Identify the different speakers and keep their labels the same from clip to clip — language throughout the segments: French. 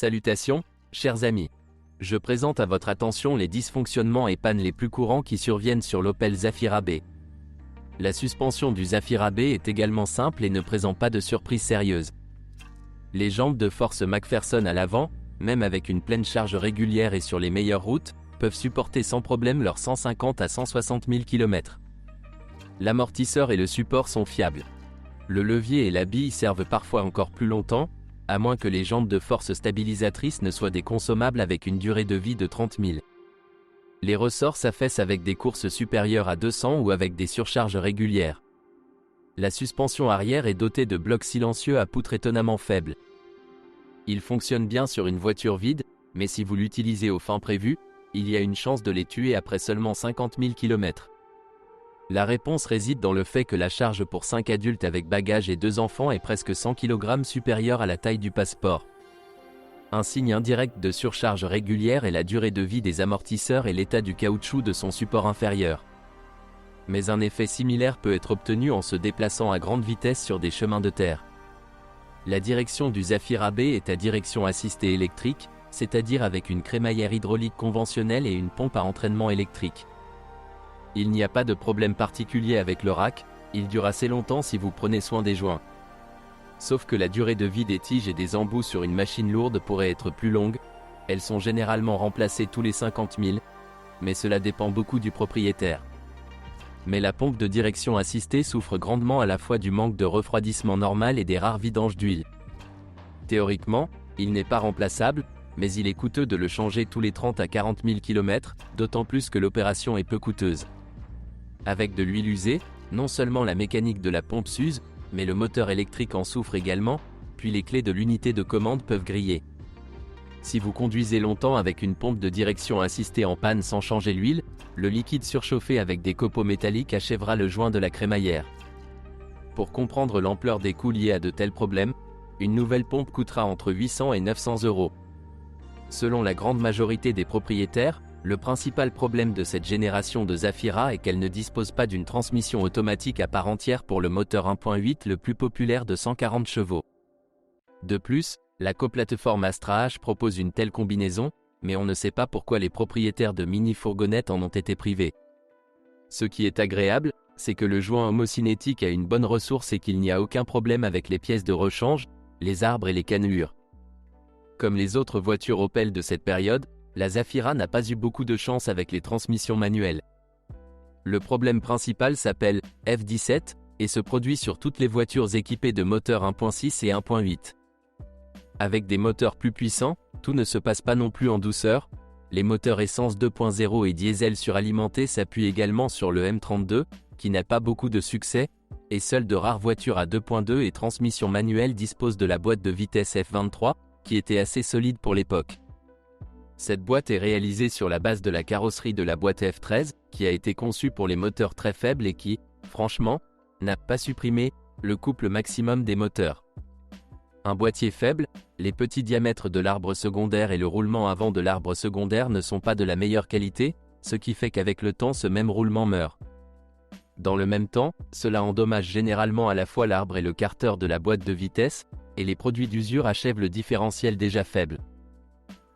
Speaker 1: Salutations, chers amis. Je présente à votre attention les dysfonctionnements et pannes les plus courants qui surviennent sur l'Opel Zafira B. La suspension du Zafira B est également simple et ne présente pas de surprise sérieuse. Les jambes de force McPherson à l'avant, même avec une pleine charge régulière et sur les meilleures routes, peuvent supporter sans problème leurs 150 à 160 000 km. L'amortisseur et le support sont fiables. Le levier et la bille servent parfois encore plus longtemps, à moins que les jambes de force stabilisatrices ne soient des consommables avec une durée de vie de 30 000. Les ressorts s'affaissent avec des courses supérieures à 200 ou avec des surcharges régulières. La suspension arrière est dotée de blocs silencieux à poutres étonnamment faibles. Il fonctionne bien sur une voiture vide, mais si vous l'utilisez aux fins prévues, il y a une chance de les tuer après seulement 50 000 km. La réponse réside dans le fait que la charge pour 5 adultes avec bagages et 2 enfants est presque 100 kg supérieure à la taille du passeport. Un signe indirect de surcharge régulière est la durée de vie des amortisseurs et l'état du caoutchouc de son support inférieur. Mais un effet similaire peut être obtenu en se déplaçant à grande vitesse sur des chemins de terre. La direction du Zafira B est à direction assistée électrique, c'est-à-dire avec une crémaillère hydraulique conventionnelle et une pompe à entraînement électrique. Il n'y a pas de problème particulier avec le rack, il dure assez longtemps si vous prenez soin des joints. Sauf que la durée de vie des tiges et des embouts sur une machine lourde pourrait être plus longue, elles sont généralement remplacées tous les 50 000, mais cela dépend beaucoup du propriétaire. Mais la pompe de direction assistée souffre grandement à la fois du manque de refroidissement normal et des rares vidanges d'huile. Théoriquement, il n'est pas remplaçable, mais il est coûteux de le changer tous les 30 à 40 000 km, d'autant plus que l'opération est peu coûteuse. Avec de l'huile usée, non seulement la mécanique de la pompe s'use, mais le moteur électrique en souffre également, puis les clés de l'unité de commande peuvent griller. Si vous conduisez longtemps avec une pompe de direction assistée en panne sans changer l'huile, le liquide surchauffé avec des copeaux métalliques achèvera le joint de la crémaillère. Pour comprendre l'ampleur des coûts liés à de tels problèmes, une nouvelle pompe coûtera entre 800 et 900 €. Selon la grande majorité des propriétaires, le principal problème de cette génération de Zafira est qu'elle ne dispose pas d'une transmission automatique à part entière pour le moteur 1.8 le plus populaire de 140 chevaux. De plus, la coplateforme Astra H propose une telle combinaison, mais on ne sait pas pourquoi les propriétaires de mini-fourgonnettes en ont été privés. Ce qui est agréable, c'est que le joint homocinétique a une bonne ressource et qu'il n'y a aucun problème avec les pièces de rechange, les arbres et les cannelures. Comme les autres voitures Opel de cette période, la Zafira n'a pas eu beaucoup de chance avec les transmissions manuelles. Le problème principal s'appelle F17 et se produit sur toutes les voitures équipées de moteurs 1.6 et 1.8. Avec des moteurs plus puissants, tout ne se passe pas non plus en douceur. Les moteurs essence 2.0 et diesel suralimentés s'appuient également sur le M32, qui n'a pas beaucoup de succès, et seules de rares voitures à 2.2 et transmission manuelle disposent de la boîte de vitesse F23, qui était assez solide pour l'époque. Cette boîte est réalisée sur la base de la carrosserie de la boîte F13, qui a été conçue pour les moteurs très faibles et qui, franchement, n'a pas supprimé le couple maximum des moteurs. Un boîtier faible, les petits diamètres de l'arbre secondaire et le roulement avant de l'arbre secondaire ne sont pas de la meilleure qualité, ce qui fait qu'avec le temps ce même roulement meurt. Dans le même temps, cela endommage généralement à la fois l'arbre et le carter de la boîte de vitesse, et les produits d'usure achèvent le différentiel déjà faible.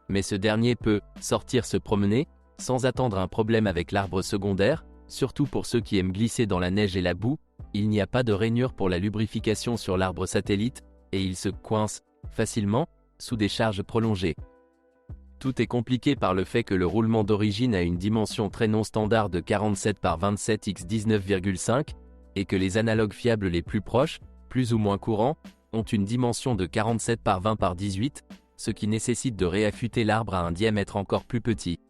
Speaker 1: Mais ce dernier peut sortir se promener, sans attendre un problème avec l'arbre secondaire, surtout pour ceux qui aiment glisser dans la neige et la boue, il n'y a pas de rainure pour la lubrification sur l'arbre satellite, et il se coince facilement sous des charges prolongées. Tout est compliqué par le fait que le roulement d'origine a une dimension très non standard de 47 par 27 x 19,5, et que les analogues fiables les plus proches, plus ou moins courants, ont une dimension de 47 par 20 par 18, ce qui nécessite de réaffûter l'arbre à un diamètre encore plus petit.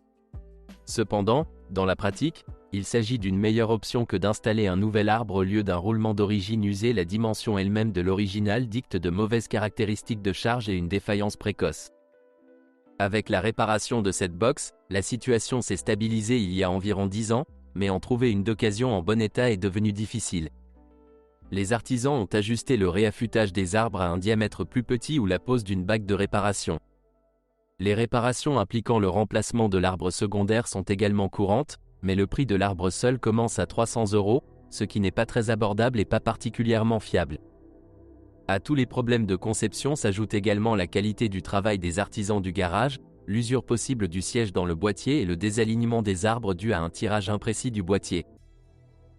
Speaker 1: Cependant, dans la pratique, il s'agit d'une meilleure option que d'installer un nouvel arbre au lieu d'un roulement d'origine usé. La dimension elle-même de l'original dicte de mauvaises caractéristiques de charge et une défaillance précoce. Avec la réparation de cette box, la situation s'est stabilisée il y a environ 10 ans, mais en trouver une d'occasion en bon état est devenu difficile. Les artisans ont ajusté le réaffûtage des arbres à un diamètre plus petit ou la pose d'une bague de réparation. Les réparations impliquant le remplacement de l'arbre secondaire sont également courantes, mais le prix de l'arbre seul commence à 300 €, ce qui n'est pas très abordable et pas particulièrement fiable. À tous les problèmes de conception s'ajoute également la qualité du travail des artisans du garage, l'usure possible du siège dans le boîtier et le désalignement des arbres dû à un tirage imprécis du boîtier.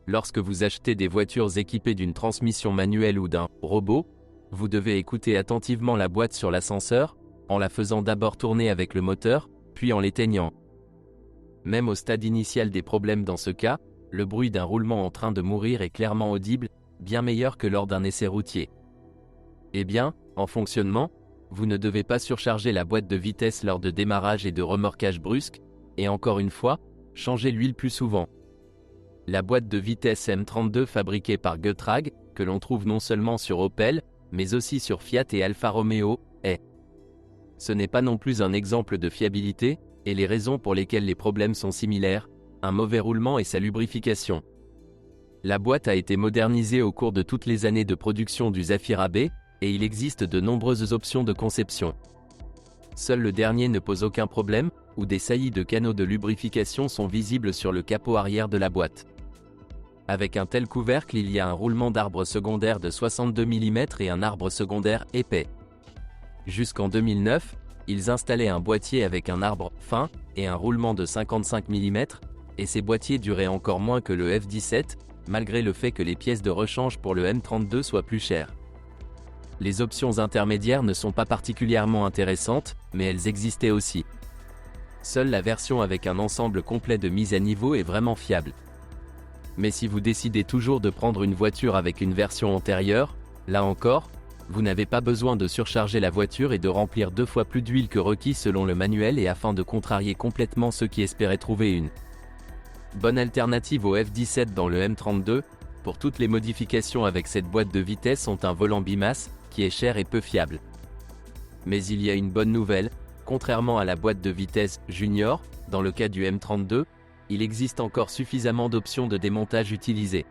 Speaker 1: Lorsque vous achetez des voitures équipées d'une transmission manuelle ou d'un robot, vous devez écouter attentivement la boîte sur l'ascenseur, en la faisant d'abord tourner avec le moteur, puis en l'éteignant. Même au stade initial des problèmes dans ce cas, le bruit d'un roulement en train de mourir est clairement audible, bien meilleur que lors d'un essai routier. Eh bien, en fonctionnement, vous ne devez pas surcharger la boîte de vitesse lors de démarrage et de remorquage brusque, et encore une fois, changez l'huile plus souvent. La boîte de vitesse M32 fabriquée par Getrag, que l'on trouve non seulement sur Opel, mais aussi sur Fiat et Alfa Romeo, est. Ce n'est pas non plus un exemple de fiabilité, et les raisons pour lesquelles les problèmes sont similaires, un mauvais roulement et sa lubrification. La boîte a été modernisée au cours de toutes les années de production du Zafira B, et il existe de nombreuses options de conception. Seul le dernier ne pose aucun problème, où des saillies de canaux de lubrification sont visibles sur le capot arrière de la boîte. Avec un tel couvercle, il y a un roulement d'arbre secondaire de 62 mm et un arbre secondaire épais. Jusqu'en 2009, ils installaient un boîtier avec un arbre fin et un roulement de 55 mm, et ces boîtiers duraient encore moins que le F17, malgré le fait que les pièces de rechange pour le M32 soient plus chères. Les options intermédiaires ne sont pas particulièrement intéressantes, mais elles existaient aussi. Seule la version avec un ensemble complet de mise à niveau est vraiment fiable. Mais si vous décidez toujours de prendre une voiture avec une version antérieure, là encore, vous n'avez pas besoin de surcharger la voiture et de remplir 2 fois plus d'huile que requis selon le manuel et afin de contrarier complètement ceux qui espéraient trouver une bonne alternative au F17 dans le M32, pour toutes les modifications avec cette boîte de vitesse ont un volant bimasse, qui est cher et peu fiable. Mais il y a une bonne nouvelle, contrairement à la boîte de vitesse Junior, dans le cas du M32, il existe encore suffisamment d'options de démontage utilisées.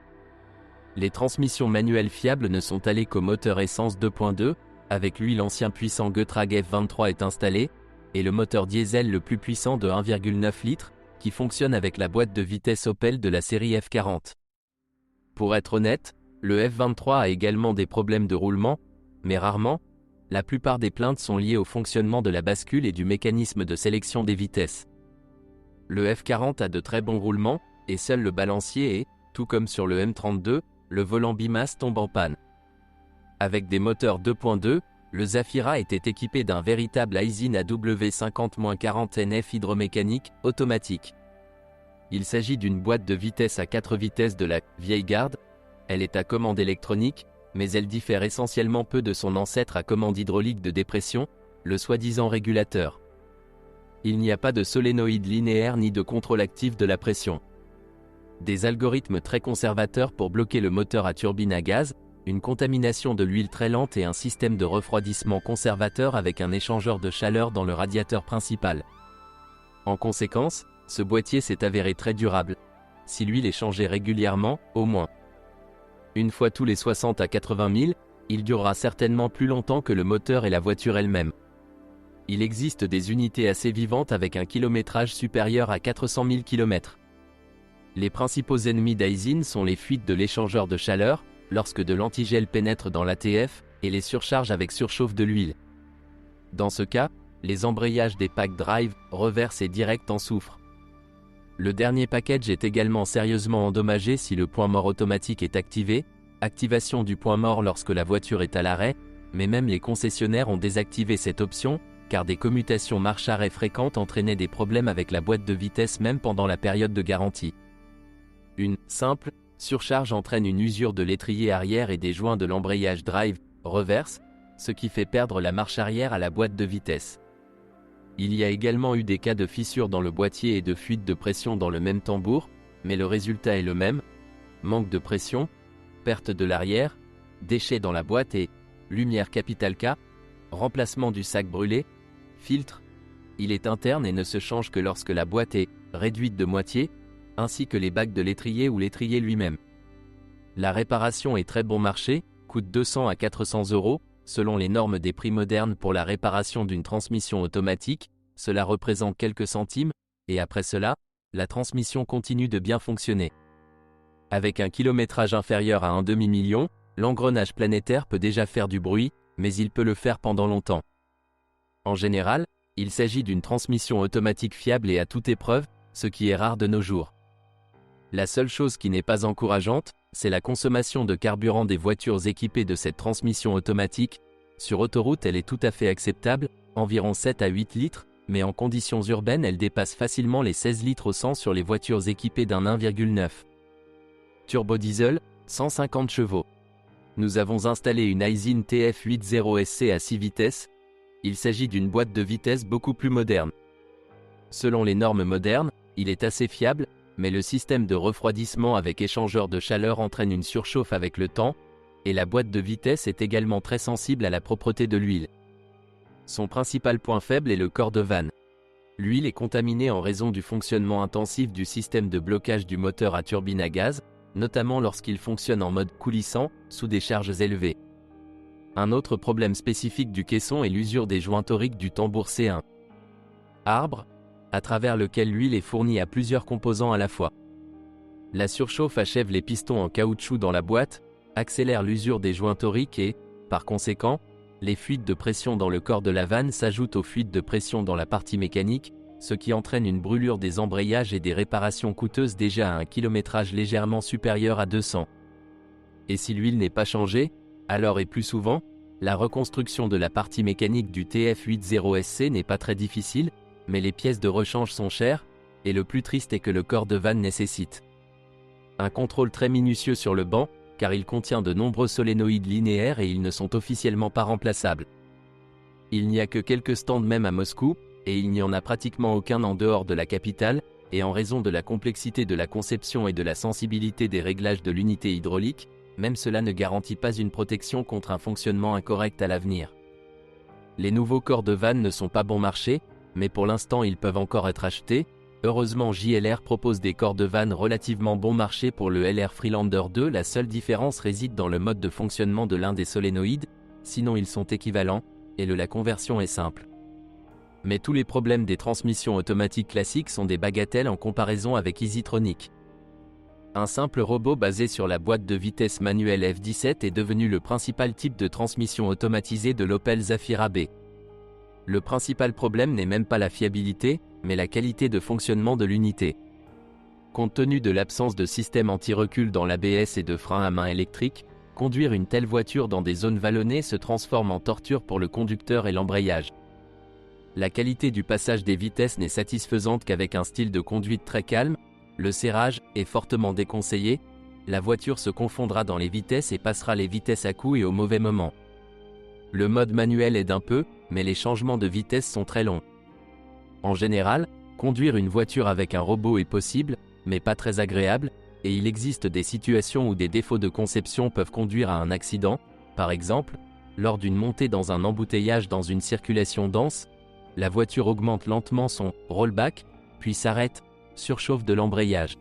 Speaker 1: Les transmissions manuelles fiables ne sont allées qu'au moteur essence 2.2, avec lui l'ancien puissant Getrag F23 est installé, et le moteur diesel le plus puissant de 1,9 litres, qui fonctionne avec la boîte de vitesse Opel de la série F40. Pour être honnête, le F23 a également des problèmes de roulement, mais rarement. La plupart des plaintes sont liées au fonctionnement de la bascule et du mécanisme de sélection des vitesses. Le F40 a de très bons roulements, et seul le balancier et, tout comme sur le M32, le volant bimasse tombe en panne. Avec des moteurs 2.2, le Zafira était équipé d'un véritable Aisin AW50-40 NF hydromécanique, automatique. Il s'agit d'une boîte de vitesse à 4 vitesses de la vieille garde. Elle est à commande électronique, mais elle diffère essentiellement peu de son ancêtre à commande hydraulique de dépression, le soi-disant régulateur. Il n'y a pas de solénoïde linéaire ni de contrôle actif de la pression. Des algorithmes très conservateurs pour bloquer le moteur à turbine à gaz, une contamination de l'huile très lente et un système de refroidissement conservateur avec un échangeur de chaleur dans le radiateur principal. En conséquence, ce boîtier s'est avéré très durable. Si l'huile est changée régulièrement, au moins une fois tous les 60 à 80 000, il durera certainement plus longtemps que le moteur et la voiture elle-même. Il existe des unités assez vivantes avec un kilométrage supérieur à 400 000 km. Les principaux ennemis d'Aisin sont les fuites de l'échangeur de chaleur, lorsque de l'antigel pénètre dans l'ATF, et les surcharges avec surchauffe de l'huile. Dans ce cas, les embrayages des packs drive, reverse et direct en souffrent. Le dernier package est également sérieusement endommagé si le point mort automatique est activé, activation du point mort lorsque la voiture est à l'arrêt, mais même les concessionnaires ont désactivé cette option, car des commutations marche-arrêt fréquentes entraînaient des problèmes avec la boîte de vitesse même pendant la période de garantie. Une simple surcharge entraîne une usure de l'étrier arrière et des joints de l'embrayage drive, reverse, ce qui fait perdre la marche arrière à la boîte de vitesse. Il y a également eu des cas de fissures dans le boîtier et de fuite de pression dans le même tambour, mais le résultat est le même: manque de pression, perte de l'arrière, déchets dans la boîte et lumière capital K, remplacement du sac brûlé, filtre. Il est interne et ne se change que lorsque la boîte est réduite de moitié, ainsi que les bacs de l'étrier ou l'étrier lui-même. La réparation est très bon marché, coûte 200 à 400 €, selon les normes des prix modernes pour la réparation d'une transmission automatique, cela représente quelques centimes, et après cela, la transmission continue de bien fonctionner. Avec un kilométrage inférieur à un demi-million, l'engrenage planétaire peut déjà faire du bruit, mais il peut le faire pendant longtemps. En général, il s'agit d'une transmission automatique fiable et à toute épreuve, ce qui est rare de nos jours. La seule chose qui n'est pas encourageante, c'est la consommation de carburant des voitures équipées de cette transmission automatique. Sur autoroute, elle est tout à fait acceptable, environ 7 à 8 litres, mais en conditions urbaines, elle dépasse facilement les 16 litres au 100 sur les voitures équipées d'un 1,9 turbodiesel, 150 chevaux. Nous avons installé une Aisin TF80SC à 6 vitesses. Il s'agit d'une boîte de vitesse beaucoup plus moderne. Selon les normes modernes, il est assez fiable, mais le système de refroidissement avec échangeur de chaleur entraîne une surchauffe avec le temps, et la boîte de vitesse est également très sensible à la propreté de l'huile. Son principal point faible est le corps de vanne. L'huile est contaminée en raison du fonctionnement intensif du système de blocage du moteur à turbine à gaz, notamment lorsqu'il fonctionne en mode coulissant, sous des charges élevées. Un autre problème spécifique du caisson est l'usure des joints toriques du tambour C1. Arbre, à travers lequel l'huile est fournie à plusieurs composants à la fois. La surchauffe achève les pistons en caoutchouc dans la boîte, accélère l'usure des joints toriques et, par conséquent, les fuites de pression dans le corps de la vanne s'ajoutent aux fuites de pression dans la partie mécanique, ce qui entraîne une brûlure des embrayages et des réparations coûteuses déjà à un kilométrage légèrement supérieur à 200. Et si l'huile n'est pas changée, alors et plus souvent, la reconstruction de la partie mécanique du TF80SC n'est pas très difficile, mais les pièces de rechange sont chères, et le plus triste est que le corps de vanne nécessite un contrôle très minutieux sur le banc, car il contient de nombreux solénoïdes linéaires et ils ne sont officiellement pas remplaçables. Il n'y a que quelques stands même à Moscou, et il n'y en a pratiquement aucun en dehors de la capitale, et en raison de la complexité de la conception et de la sensibilité des réglages de l'unité hydraulique, même cela ne garantit pas une protection contre un fonctionnement incorrect à l'avenir. Les nouveaux corps de vanne ne sont pas bon marché, mais pour l'instant ils peuvent encore être achetés. Heureusement JLR propose des corps de vanne relativement bon marché pour le LR Freelander 2, la seule différence réside dans le mode de fonctionnement de l'un des solénoïdes, sinon ils sont équivalents, et la conversion est simple. Mais tous les problèmes des transmissions automatiques classiques sont des bagatelles en comparaison avec EasyTronic. Un simple robot basé sur la boîte de vitesse manuelle F17 est devenu le principal type de transmission automatisée de l'Opel Zafira B. Le principal problème n'est même pas la fiabilité, mais la qualité de fonctionnement de l'unité. Compte tenu de l'absence de système anti-recul dans l'ABS et de freins à main électriques, conduire une telle voiture dans des zones vallonnées se transforme en torture pour le conducteur et l'embrayage. La qualité du passage des vitesses n'est satisfaisante qu'avec un style de conduite très calme, le serrage est fortement déconseillé, la voiture se confondra dans les vitesses et passera les vitesses à coup et au mauvais moment. Le mode manuel aide un peu, mais les changements de vitesse sont très longs. En général, conduire une voiture avec un robot est possible, mais pas très agréable, et il existe des situations où des défauts de conception peuvent conduire à un accident, par exemple, lors d'une montée dans un embouteillage dans une circulation dense, la voiture augmente lentement son rollback, puis s'arrête, surchauffe de l'embrayage.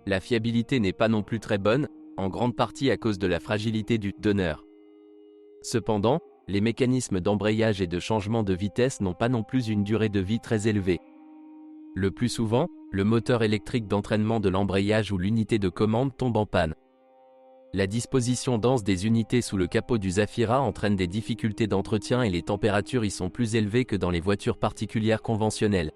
Speaker 1: La fiabilité n'est pas non plus très bonne, en grande partie à cause de la fragilité du donneur. Cependant, les mécanismes d'embrayage et de changement de vitesse n'ont pas non plus une durée de vie très élevée. Le plus souvent, le moteur électrique d'entraînement de l'embrayage ou l'unité de commande tombe en panne. La disposition dense des unités sous le capot du Zafira entraîne des difficultés d'entretien et les températures y sont plus élevées que dans les voitures particulières conventionnelles.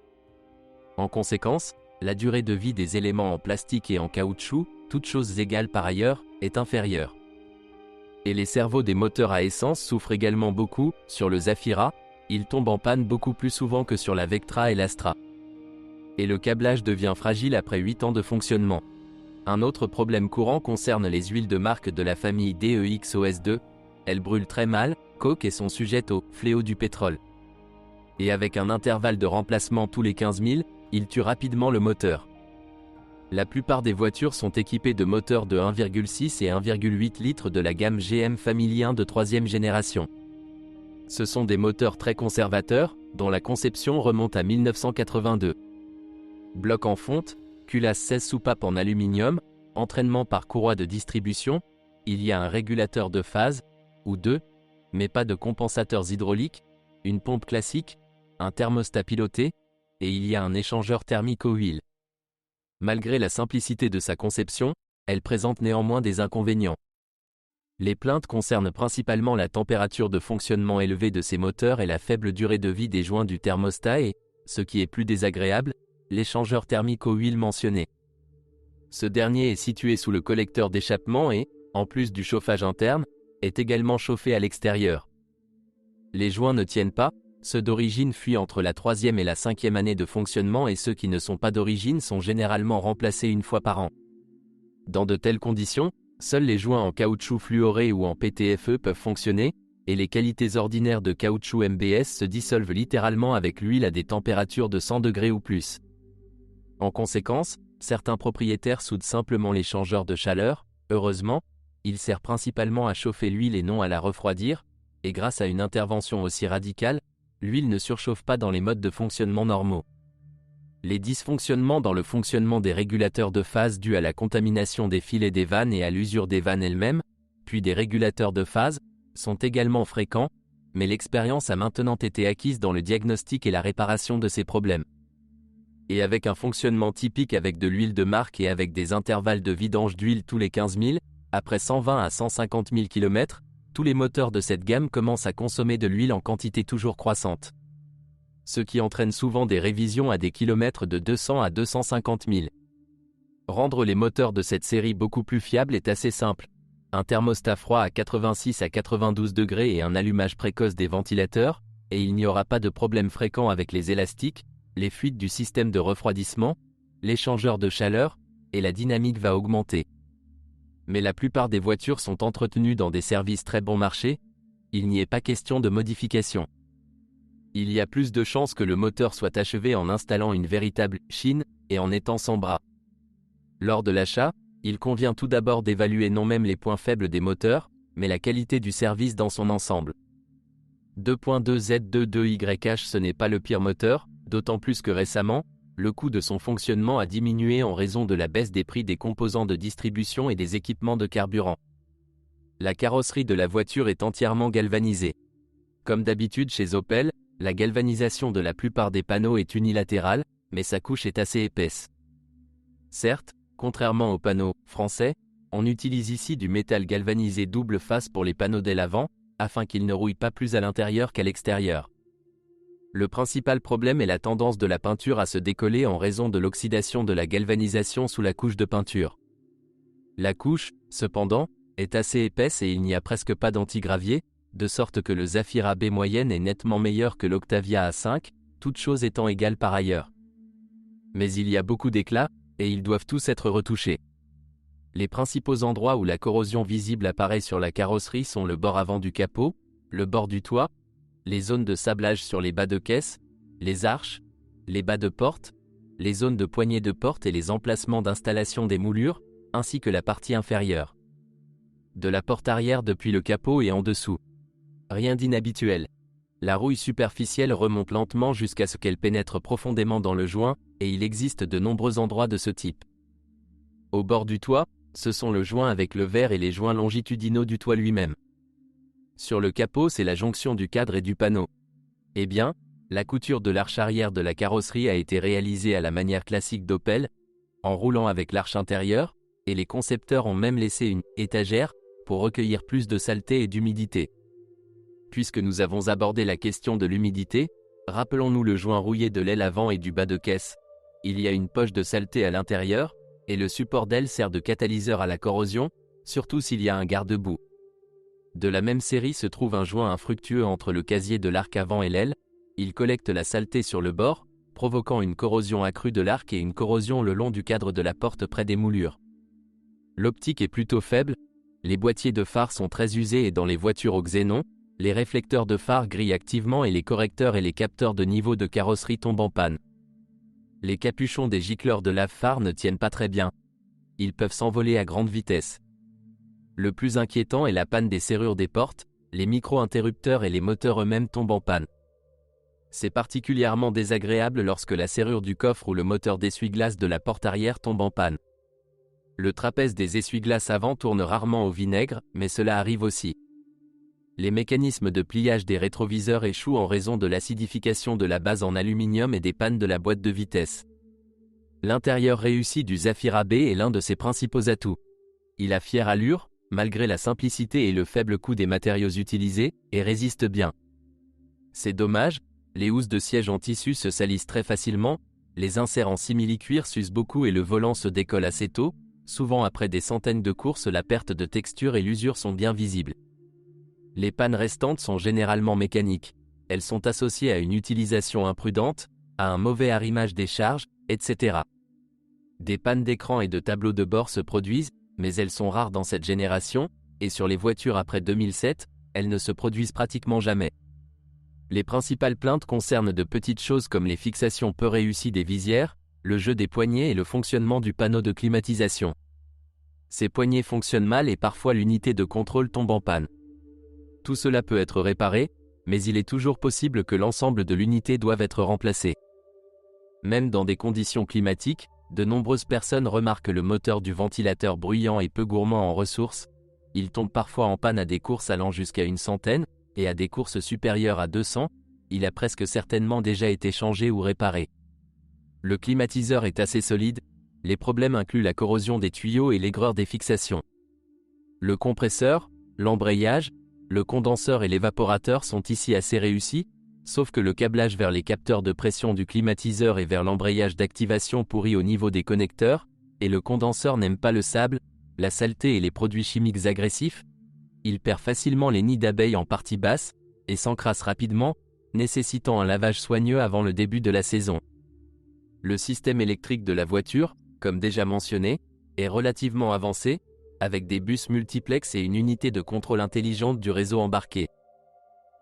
Speaker 1: En conséquence, la durée de vie des éléments en plastique et en caoutchouc, toutes choses égales par ailleurs, est inférieure. Et les cerveaux des moteurs à essence souffrent également beaucoup. Sur le Zafira, ils tombent en panne beaucoup plus souvent que sur la Vectra et l'Astra. Et le câblage devient fragile après 8 ans de fonctionnement. Un autre problème courant concerne les huiles de marque de la famille DEX-OS2. Elles brûlent très mal, coke et sont sujettes au fléau du pétrole. Et avec un intervalle de remplacement tous les 15 000, ils tuent rapidement le moteur. La plupart des voitures sont équipées de moteurs de 1,6 et 1,8 litres de la gamme GM Family 1 de 3e génération. Ce sont des moteurs très conservateurs, dont la conception remonte à 1982. Bloc en fonte, culasse 16 soupapes en aluminium, entraînement par courroie de distribution, il y a un régulateur de phase, ou deux, mais pas de compensateurs hydrauliques, une pompe classique, un thermostat piloté, et il y a un échangeur thermique aux huiles. Malgré la simplicité de sa conception, elle présente néanmoins des inconvénients. Les plaintes concernent principalement la température de fonctionnement élevée de ces moteurs et la faible durée de vie des joints du thermostat et, ce qui est plus désagréable, l'échangeur thermique aux huiles mentionné. Ce dernier est situé sous le collecteur d'échappement et, en plus du chauffage interne, est également chauffé à l'extérieur. Les joints ne tiennent pas, ceux d'origine fuient entre la 3e et la 5e année de fonctionnement et ceux qui ne sont pas d'origine sont généralement remplacés une fois par an. Dans de telles conditions, seuls les joints en caoutchouc fluoré ou en PTFE peuvent fonctionner, et les qualités ordinaires de caoutchouc MBS se dissolvent littéralement avec l'huile à des températures de 100 degrés ou plus. En conséquence, certains propriétaires soudent simplement l'échangeur de chaleur. Heureusement, il sert principalement à chauffer l'huile et non à la refroidir, et grâce à une intervention aussi radicale, l'huile ne surchauffe pas dans les modes de fonctionnement normaux. Les dysfonctionnements dans le fonctionnement des régulateurs de phase dus à la contamination des filets des vannes et à l'usure des vannes elles-mêmes, puis des régulateurs de phase, sont également fréquents, mais l'expérience a maintenant été acquise dans le diagnostic et la réparation de ces problèmes. Et avec un fonctionnement typique avec de l'huile de marque et avec des intervalles de vidange d'huile tous les 15 000, après 120 à 150 000 km, tous les moteurs de cette gamme commencent à consommer de l'huile en quantité toujours croissante. Ce qui entraîne souvent des révisions à des kilomètres de 200 à 250 000. Rendre les moteurs de cette série beaucoup plus fiables est assez simple. Un thermostat froid à 86 à 92 degrés et un allumage précoce des ventilateurs, et il n'y aura pas de problème fréquent avec les élastiques, les fuites du système de refroidissement, l'échangeur de chaleur, et la dynamique va augmenter. Mais la plupart des voitures sont entretenues dans des services très bon marché, il n'y est pas question de modification. Il y a plus de chances que le moteur soit achevé en installant une véritable chine et en étant sans bras. Lors de l'achat, il convient tout d'abord d'évaluer non même les points faibles des moteurs, mais la qualité du service dans son ensemble. 2.2Z22YH ce n'est pas le pire moteur, d'autant plus que récemment, le coût de son fonctionnement a diminué en raison de la baisse des prix des composants de distribution et des équipements de carburant. La carrosserie de la voiture est entièrement galvanisée. Comme d'habitude chez Opel, la galvanisation de la plupart des panneaux est unilatérale, mais sa couche est assez épaisse. Certes, contrairement aux panneaux français, on utilise ici du métal galvanisé double face pour les panneaux d'aile avant, afin qu'ils ne rouillent pas plus à l'intérieur qu'à l'extérieur. Le principal problème est la tendance de la peinture à se décoller en raison de l'oxydation de la galvanisation sous la couche de peinture. La couche, cependant, est assez épaisse et il n'y a presque pas d'antigravier, de sorte que le Zafira B moyenne est nettement meilleur que l'Octavia A5, toutes choses étant égales par ailleurs. Mais il y a beaucoup d'éclats, et ils doivent tous être retouchés. Les principaux endroits où la corrosion visible apparaît sur la carrosserie sont le bord avant du capot, le bord du toit, les zones de sablage sur les bas de caisse, les arches, les bas de porte, les zones de poignées de porte et les emplacements d'installation des moulures, ainsi que la partie inférieure de la porte arrière depuis le capot et en dessous. Rien d'inhabituel. La rouille superficielle remonte lentement jusqu'à ce qu'elle pénètre profondément dans le joint, et il existe de nombreux endroits de ce type. Au bord du toit, ce sont le joint avec le verre et les joints longitudinaux du toit lui-même. Sur le capot, c'est la jonction du cadre et du panneau. Eh bien, la couture de l'arche arrière de la carrosserie a été réalisée à la manière classique d'Opel, en roulant avec l'arche intérieure, et les concepteurs ont même laissé une étagère pour recueillir plus de saleté et d'humidité. Puisque nous avons abordé la question de l'humidité, rappelons-nous le joint rouillé de l'aile avant et du bas de caisse. Il y a une poche de saleté à l'intérieur, et le support d'aile sert de catalyseur à la corrosion, surtout s'il y a un garde-boue. De la même série se trouve un joint infructueux entre le casier de l'arc avant et l'aile, il collecte la saleté sur le bord, provoquant une corrosion accrue de l'arc et une corrosion le long du cadre de la porte près des moulures. L'optique est plutôt faible, les boîtiers de phare sont très usés et dans les voitures au xénon, les réflecteurs de phare grillent activement et les correcteurs et les capteurs de niveau de carrosserie tombent en panne. Les capuchons des gicleurs de lave-phare ne tiennent pas très bien. Ils peuvent s'envoler à grande vitesse. Le plus inquiétant est la panne des serrures des portes, les micro-interrupteurs et les moteurs eux-mêmes tombent en panne. C'est particulièrement désagréable lorsque la serrure du coffre ou le moteur d'essuie-glace de la porte arrière tombe en panne. Le trapèze des essuie-glaces avant tourne rarement au vinaigre, mais cela arrive aussi. Les mécanismes de pliage des rétroviseurs échouent en raison de l'acidification de la base en aluminium et des pannes de la boîte de vitesse. L'intérieur réussi du Zafira B est l'un de ses principaux atouts. Il a fière allure, malgré la simplicité et le faible coût des matériaux utilisés, et résiste bien. C'est dommage, les housses de siège en tissu se salissent très facilement, les inserts en simili-cuir s'usent beaucoup et le volant se décolle assez tôt, souvent après des centaines de courses la perte de texture et l'usure sont bien visibles. Les pannes restantes sont généralement mécaniques. Elles sont associées à une utilisation imprudente, à un mauvais arrimage des charges, etc. Des pannes d'écran et de tableaux de bord se produisent, mais elles sont rares dans cette génération, et sur les voitures après 2007, elles ne se produisent pratiquement jamais. Les principales plaintes concernent de petites choses comme les fixations peu réussies des visières, le jeu des poignées et le fonctionnement du panneau de climatisation. Ces poignées fonctionnent mal et parfois l'unité de contrôle tombe en panne. Tout cela peut être réparé, mais il est toujours possible que l'ensemble de l'unité doive être remplacé. Même dans des conditions climatiques, de nombreuses personnes remarquent le moteur du ventilateur bruyant et peu gourmand en ressources. Il tombe parfois en panne à des courses allant jusqu'à une centaine, et à des courses supérieures à 200, il a presque certainement déjà été changé ou réparé. Le climatiseur est assez solide, les problèmes incluent la corrosion des tuyaux et l'aigreur des fixations. Le compresseur, l'embrayage, le condenseur et l'évaporateur sont ici assez réussis, sauf que le câblage vers les capteurs de pression du climatiseur et vers l'embrayage d'activation pourrit au niveau des connecteurs, et le condenseur n'aime pas le sable, la saleté et les produits chimiques agressifs. Il perd facilement les nids d'abeilles en partie basse, et s'encrasse rapidement, nécessitant un lavage soigneux avant le début de la saison. Le système électrique de la voiture, comme déjà mentionné, est relativement avancé, avec des bus multiplex et une unité de contrôle intelligente du réseau embarqué.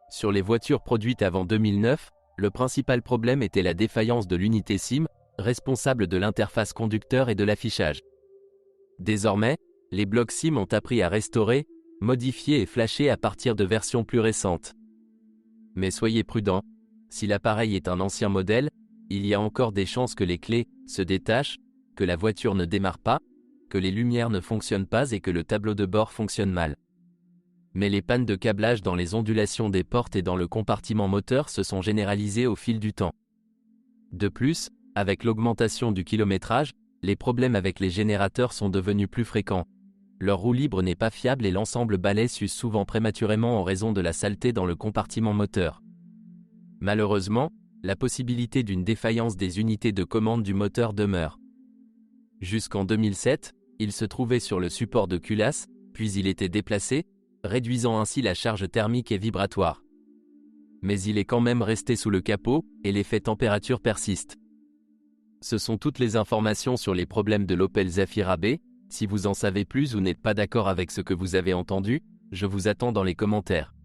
Speaker 1: Sur les voitures produites avant 2009, le principal problème était la défaillance de l'unité SIM, responsable de l'interface conducteur et de l'affichage. Désormais, les blocs SIM ont appris à restaurer, modifier et flasher à partir de versions plus récentes. Mais soyez prudents, si l'appareil est un ancien modèle, il y a encore des chances que les clés se détachent, que la voiture ne démarre pas, que les lumières ne fonctionnent pas et que le tableau de bord fonctionne mal. Mais les pannes de câblage dans les ondulations des portes et dans le compartiment moteur se sont généralisées au fil du temps. De plus, avec l'augmentation du kilométrage, les problèmes avec les générateurs sont devenus plus fréquents. Leur roue libre n'est pas fiable et l'ensemble balai s'use souvent prématurément en raison de la saleté dans le compartiment moteur. Malheureusement, la possibilité d'une défaillance des unités de commande du moteur demeure. Jusqu'en 2007, il se trouvait sur le support de culasse, puis il était déplacé, réduisant ainsi la charge thermique et vibratoire. Mais il est quand même resté sous le capot, et l'effet température persiste. Ce sont toutes les informations sur les problèmes de l'Opel Zafira B. Si vous en savez plus ou n'êtes pas d'accord avec ce que vous avez entendu, je vous attends dans les commentaires.